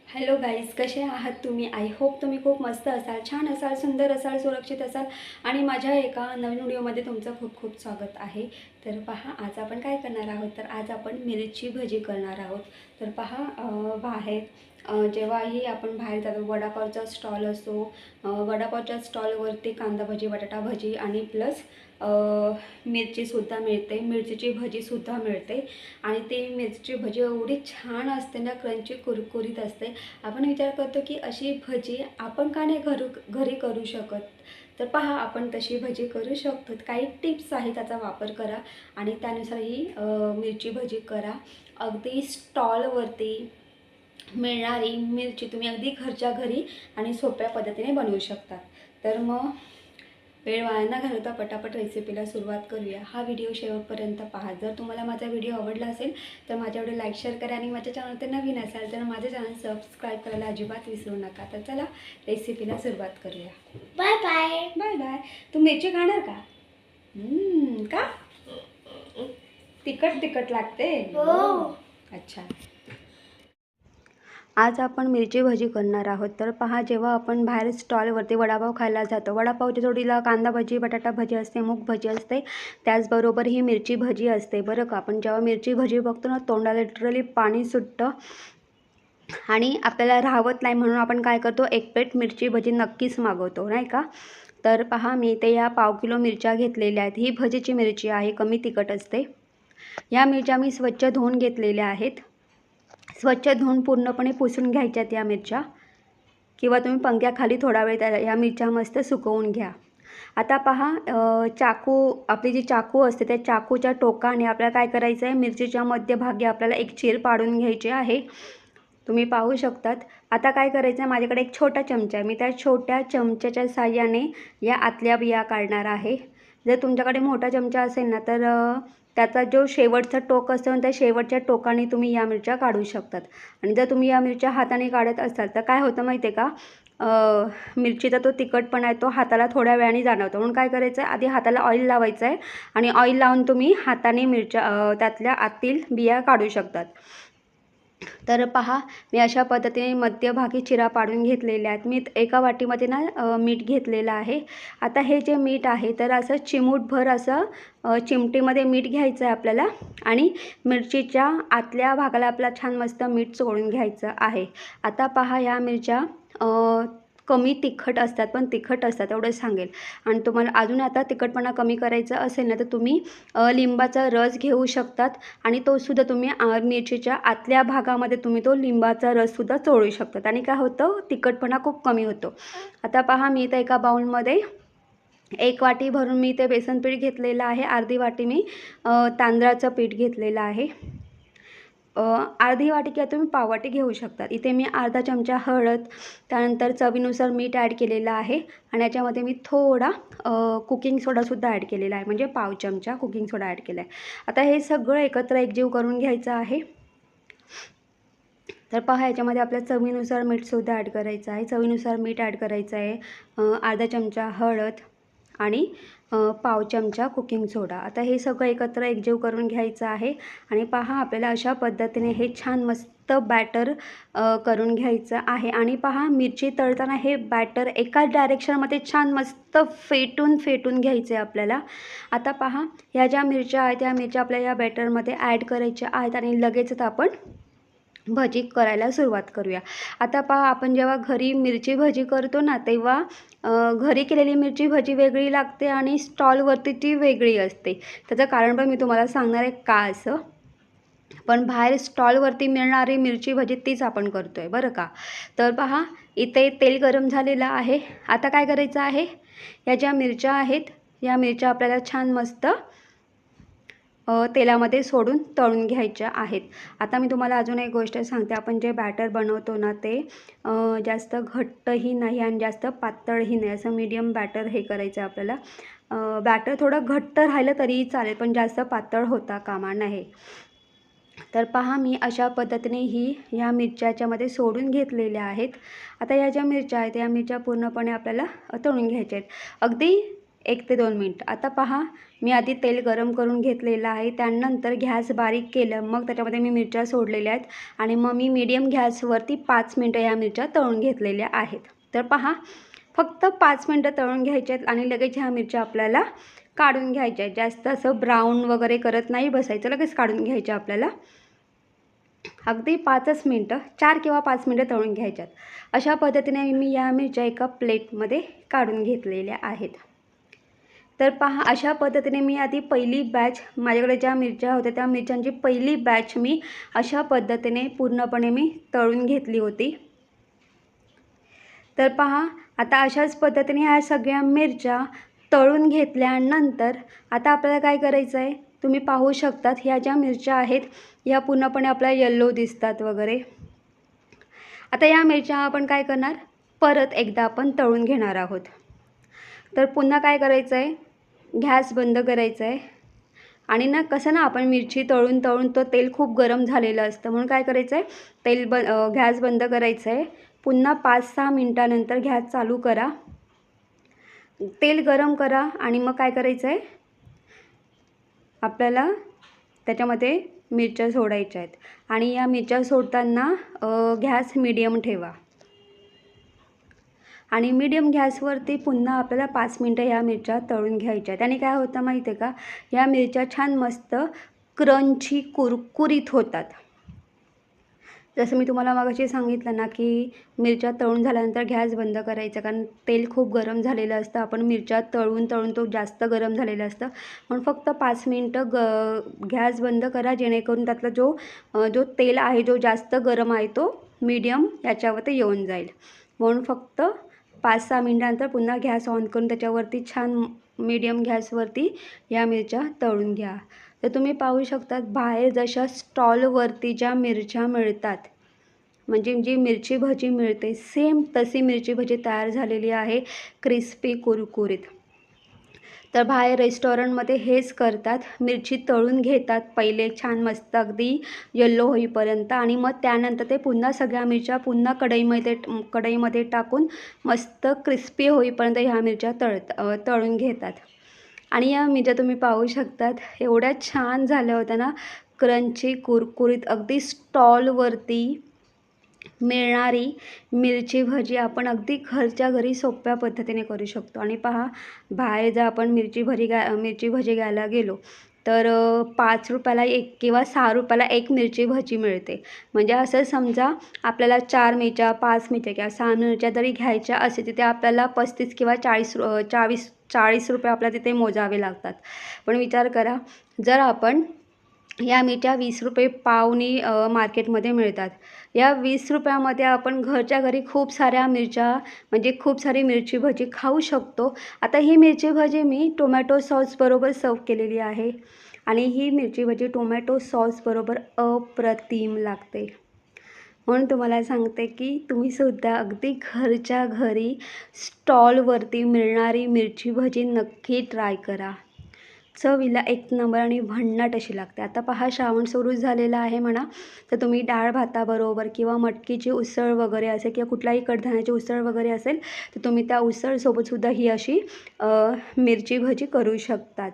Hello guys, कसे आहात तुम्ही? आय होप तुम्ही खूप मस्त असाल, छान असाल, सुंदर असाल, सुरक्षित असाल आणि माझ्या एका नवीन व्हिडिओमध्ये तुमचं खूप खूप स्वागत आहे. तर पहा, आज आपण काय करणार आहोत, तर आज आपण मिरची भजी करणार आहोत. तर पहा, बाहेर जेव्हाही आपण बाहेर जातो, वडापावचा स्टॉल असतो, वडापावच्या स्टॉलवरती कांदा भजी, बटाटा भजी आणि प्लस मिरचीसुद्धा मिळते, मिरचीची भजीसुद्धा मिळते. आणि ते मिरचीची भजी एवढी छान असते ना, क्रंची कुरकुरीत असते. आपण विचार करतो की अशी भजी आपण का नाही घरी करू शकत. तर पहा, आपण तशी भजी करू शकतो. काही टिप्स आहे, त्याचा वापर करा आणि त्यानुसार ही मिरची भजी करा. अगदी स्टॉलवरती मिळणारी मिरची तुम्ही अगदी घरच्या घरी आणि सोप्या पद्धतीने बनवू शकता. तर मग वेळ वाया न घालवता पटापट रेसिपीला सुरुवात करूया. हा व्हिडिओ शेवटपर्यंत पहा. जर तुम्हाला माझा व्हिडिओ आवडला असेल तर माझ्या व्हिडिओ लाईक शेअर करा आणि माझ्या चॅनल ते नवीन असाल तर माझे चॅनल सबस्क्राईब करायला अजिबात विसरू नका. तर चला रेसिपीला सुरुवात करूया. Bye bye. Bye bye. तू मिरची खाणार का? का तिखट तिखट लागते? हो. अच्छा. आज आपण मिरची भजी करणार आहोत. तर पहा, जेव्हा आपण बाहेर स्टॉलवरती वडापाव खायला जातो, वडापावच्या जोडीला कांदा भजी, बटाटा भजी असते, मूग भजी असते, त्याचबरोबर ही मिरची भजी असते बरं का. आपण जेव्हा मिरची भजी बघतो ना, तोंडाला लिटरली पाणी सुटतं आणि आपल्याला राहवत नाही, म्हणून आपण काय करतो, एक प्लेट मिरची भजी नक्कीच मागवतो, नाही का. तर पहा, मी इथे या पाव किलो मिरच्या घेतलेल्या आहेत. ही भजीची मिरची आहे, कमी तिखट असते. या मिरच्या मी स्वच्छ धुवून घेतलेल्या आहेत. स्वच्छ धुवून पूर्णपणे पुसून घ्यायच्यात या मिरच्या, किंवा तुम्ही पंख्याखाली थोडा वेळ या मिरच्या मस्त सुकवून घ्या. आता पहा, आपली जी चाकू असते त्या चाकूच्या टोकाने आपल्याला काय करायचं आहे, मिरचीच्या मध्यभागी आपल्याला एक चीर पाडून घ्यायची आहे. तुम्ही पाहू शकतात. आता काय करायचं आहे, माझ्याकडे एक छोटा चमचा आहे, मी त्या छोट्या चमच्याच्या साहाय्याने या आतल्या बिया काढणार आहे. जर तुमच्याकडे मोठा चमचा असेल ना, तर त्याचा जो शेवटचा टोक असतो त्या शेवटच्या टोकाने तुम्ही या मिरच्या काढू शकतात. आणि जर तुम्ही या मिरच्या हाताने काढत असाल तर काय होतं माहिती आहे का, मिरचीचा तो तिखटपणा आहे तो हाताला थोड्या वेळाने जाणवतो. म्हणून काय करायचं आहे, आधी हाताला ऑइल लावायचं आहे आणि ऑइल लावून तुम्ही हाताने मिरच्या त्यातल्या आतील बिया काढू शकतात. तर पहा, मी अशा पद्धतीने मध्यभागी चिरा पाडून घेतलेल्या आहेत. मी एका वाटीमध्ये ना मीठ घेतलेलं आहे. आता हे जे मीठ आहे तर असं चिमूटभर असं चिमटीमध्ये मीठ घ्यायचं आहे आपल्याला आणि मिरचीच्या आतल्या भागाला आपल्याला छान मस्त मीठ चोळून घ्यायचं आहे. आता पहा, या मिरच्या कमी तिखट असतात, पण तिखट असतात एवढंच सांगेल. आणि तुम्हाला अजून आता तिखटपणा कमी करायचा असेल ना, तर तुम्ही लिंबाचा रस घेऊ शकतात आणि तोसुद्धा तुम्ही मिरचीच्या आतल्या भागामध्ये तुम्ही तो लिंबाचा रससुद्धा चोळू शकतात आणि काय होतं, तिखटपणा खूप कमी होतो. आता पहा, मी इथं एका बाउलमध्ये 1 वाटी भरून मी ते बेसन पीठ घेतलेलं आहे. अर्धी वाटी मी तांदळाचं पीठ घेतलेलं आहे. अर्धी वाटी किंवा तुम्ही पाव वाटी घेऊ शकतात. इथे मी अर्धा चमचा हळद, त्यानंतर चवीनुसार मीठ ॲड केलेलं आहे आणि याच्यामध्ये मी थोडा कुकिंग सोडासुद्धा ॲड केलेला आहे, म्हणजे पाव चमचा कुकिंग सोडा ॲड केला आहे. आता हे सगळं एकत्र एकजीव करून घ्यायचं आहे. तर पहा, याच्यामध्ये आपल्या चवीनुसार मीठसुद्धा ॲड करायचं आहे. चवीनुसार मीठ ॲड करायचं आहे, अर्धा चमचा हळद आणि पाव चमचा कुकिंग सोडा. आता हे सगळं एकत्र एकजीव करून घ्यायचं आहे आणि पहा, आपल्याला अशा पद्धतीने हे छान मस्त बॅटर करून घ्यायचं आहे. आणि पहा, मिरची तळताना हे बॅटर एकाच डायरेक्शनमध्ये छान मस्त फेटून घ्यायचं आहे आपल्याला. आता पहा, ह्या ज्या मिरच्या आहेत त्या मिरच्या आपल्या या बॅटरमध्ये ॲड करायच्या आहेत आणि लगेचच आपण भजी करायला सुरुवात करूया. आता पहा, आपण जेव्हा घरी मिरची भजी करतो ना, तेव्हा घरी केलेली मिरची भजी वेगळी लागते आणि स्टॉलवरती ती वेगळी असते. त्याचं कारण पण मी तुम्हाला सांगणार आहे का असं. पण बाहेर स्टॉलवरती मिळणारी मिरची भजी तीच आपण करतो आहे बरं का. तर पहा, इथे तेल गरम झालेलं आहे. आता काय करायचं आहे, या ज्या मिरच्या आहेत या मिरच्या आपल्याला छान मस्त तेलामध्ये सोडून तळून घ्यायच्या आहेत. आता मी तुम्हाला अजून एक गोष्ट सांगते, आपण जे बॅटर बनवतो ना, ते जास्त घट्टही नाही आणि जास्त पातळही नाही, असं मीडियम बॅटर हे करायचं आहे आपल्याला. बॅटर थोडं घट्ट राहिलं तरीही चालेल, पण जास्त पातळ होता कामा नये. तर पहा, मी अशा पद्धतीने ह्या मिरच्या याच्यामध्ये सोडून घेतलेल्या आहेत. आता या ज्या मिरच्या आहेत या मिरच्या पूर्णपणे आपल्याला तळून घ्यायच्या आहेत. अगदी 1 ते 2 मिनटं. आता पहा, मी आधी तेल गरम करून घेतलेलं आहे. त्यानंतर गॅस बारीक केलं. मग त्याच्यामध्ये मी मिरच्या सोडलेल्या आहेत आणि मग मी मीडियम गॅसवरती 5 मिनटं ह्या मिरच्या तळून घेतलेल्या आहेत. तर पहा, फक्त 5 मिनटं तळून घ्यायच्या आहेत आणि लगेच ह्या मिरच्या आपल्याला काढून घ्यायच्या आहेत. जास्त असं ब्राऊन वगैरे करत नाही बसायचं, लगेच काढून घ्यायच्या आपल्याला. अगदी 5च मिनटं, 4 किंवा 5 मिनटं तळून घ्यायच्यात. अशा पद्धतीने मी या मिरच्या एका प्लेटमध्ये काढून घेतलेल्या आहेत. तर पहा, अशा पद्धतीने मी आधी पहिली बॅच, माझ्याकडे ज्या मिरच्या होत्या त्या मिरच्यांची पहिली बॅच मी अशा पद्धतीने पूर्णपणे मी तळून घेतली होती. तर पहा, आता अशाच पद्धतीने ह्या सगळ्या मिरच्या तळून घेतल्यानंतर आता आपल्याला काय करायचं आहे, तुम्ही पाहू शकतात ह्या ज्या मिरच्या आहेत या पूर्णपणे आपल्याला येल्लो दिसतात वगैरे. आता या मिरच्या आपण काय करणार, परत एकदा आपण तळून घेणार आहोत. तर पुन्हा काय करायचं आहे, गॅस बंद करायचा आहे आणि ना कसं ना आपण मिरची तळून तळून तो तेल खूप गरम झालेलं असतं, म्हणून काय करायचं आहे, गॅस बंद करायचं आहे. पुन्हा 5-6 मिनटानंतर गॅस चालू करा, तेल गरम करा आणि मग काय करायचं आहे, आपल्याला त्याच्यामध्ये मिरच्या सोडायच्या आहेत आणि या मिरच्या सोडताना गॅस मीडियम ठेवा आणि मीडियम गॅसवरती पुन्हा आपल्याला 5 मिनटं ह्या मिरच्या तळून घ्यायच्या. त्याने काय होतं माहिती आहे का, ह्या मिरच्या छान मस्त क्रंची कुरकुरीत होतात. जसं मी तुम्हाला मगाशी सांगितलं ना की मिरच्या तळून झाल्यानंतर गॅस बंद करायचा, कारण तेल खूप गरम झालेलं असतं. आपण मिरच्या तळून तळून तो जास्त गरम झालेलं असतं, म्हणून फक्त 5 मिनटं गॅस बंद करा, जेणेकरून त्यातला जो तेल आहे जो जास्त गरम आहे तो मीडियम याच्यावरती येऊन जाईल. म्हणून फक्त 5-6 मिनटानंतर पुन्हा गॅस ऑन करून त्याच्यावरती छान मीडियम गॅसवरती या मिरच्या तळून घ्या. तर तुम्ही पाहू शकता बाहेर जशा स्टॉलवरती ज्या मिरच्या मिळतात, म्हणजे जी मिरची भजी मिळते सेम तशी मिरची भजी तयार झालेली आहे, क्रिस्पी कुरकुरीत. तर बाहेर रेस्टॉरंटमध्ये हेच करतात, मिरची तळून घेतात पहिले छान मस्त अगदी येल्लो होईपर्यंत आणि मग त्यानंतर ते पुन्हा सगळ्या मिरच्या पुन्हा कढईमध्ये टाकून मस्त क्रिस्पी होईपर्यंत ह्या मिरच्या तळून घेतात. आणि या मिरच्या तुम्ही पाहू शकतात एवढ्या छान झाल्या होत्या ना, क्रंची कुरकुरीत. अगदी स्टॉलवरती मिळणारी मिरची भजी आपण अगदी घरच्या घरी सोप्या पद्धतीने करू शकतो. आणि पहा, बाहेर जर आपण मिरची भजी घ्यायला गेलो तर 5 रुपयाला 1 किंवा 6 रुपयाला 1 मिरची भजी मिळते. म्हणजे असं समजा आपल्याला 4 मिरच्या, 5 मिरच्या किंवा 6 मिरच्या जरी घ्यायच्या असेल तिथे आपल्याला 35 किंवा 40 रुपये आपल्याला तिथे मोजावे लागतात. पण विचार करा, जर आपण या मिरच्या 20 रुपये पावनी मार्केटमध्ये मिळतात, या 20 रुपयामध्ये आपण घरच्या घरी खूप साऱ्या मिरच्या म्हणजे खूप सारी मिरची भजी खाऊ शकतो. आता ही मिरची भजी मी टोमॅटो सॉसबरोबर सर्व केलेली आहे आणि ही मिरची भजी टोमॅटो सॉसबरोबर अप्रतिम लागते. म्हणून तुम्हाला सांगते की तुम्हीसुद्धा अगदी घरच्या घरी स्टॉलवरती मिळणारी मिरची भजी नक्की ट्राय करा. चवीला 1 नंबर आणि भन्नाट अशी लागते. आता पहा, श्रावण सुरू झालेला आहे म्हणा, तर तुम्ही डाळ भाताबरोबर किंवा मटकीची उसळ वगैरे असेल किंवा कुठल्याही कडधान्याची उसळ वगैरे असेल तर तुम्ही त्या उसळसोबतसुद्धा ही अशी मिरची भजी करू शकतात.